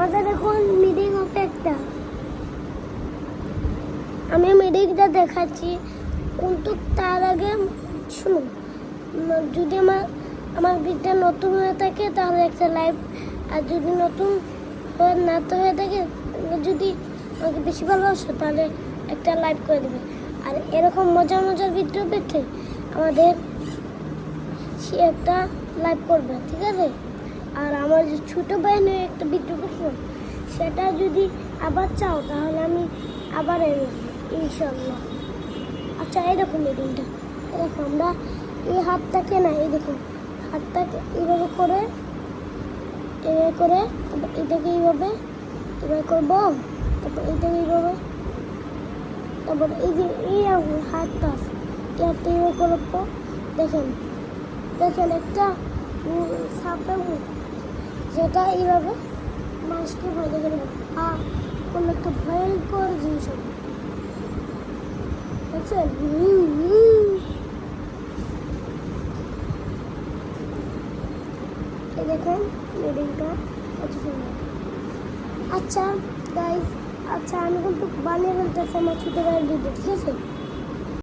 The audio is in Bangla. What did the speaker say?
আমাদের এখন মিটিং হবে একটা। আমি মিটিংটা দেখাচ্ছি, কিন্তু তার আগে শুনুন, যদি আমার ভিডিওটা নতুন হয়ে থাকে তাহলে একটা লাইভ, আর যদি নতুন না তো হয়ে থাকে, যদি আমাকে বেশি ভালোবাসো তাহলে একটা লাইভ করে দেবে। আর এরকম মজার মজার ভিডিও পেতে আমাদের সে একটা লাইভ করবে, ঠিক আছে? আর আমার যে ছোটো ভাইয়ের একটা ভিডিও করছিলাম, সেটা যদি আবার চাও তাহলে আমি আবার এনে দেবো ইনশাল্লাহ। আচ্ছা, এইরকম মিটিংটা দেখো, আমরা এই হাতটাকে না, এই দেখো হাতটাকে এইভাবে করে এটাকে এইভাবে করবো, তারপর এটাকে এইভাবে, তারপর এই যে এই হাতটা এইভাবে করবো। দেখেন একটা সাপের মুখ, যেটা এইভাবে মানুষকে ভয় দেখে নেবে, কোনো একটা ভয়ঙ্কর জিনিস হবে, দেখছেন? দেখেন মিটিংটা কত সুন্দর। আচ্ছা গাইস, আচ্ছা আমি কিন্তু বানিয়ে ফেলতেছি আমার ছোটো ভাইয়ের ভিডিও, ঠিক আছে?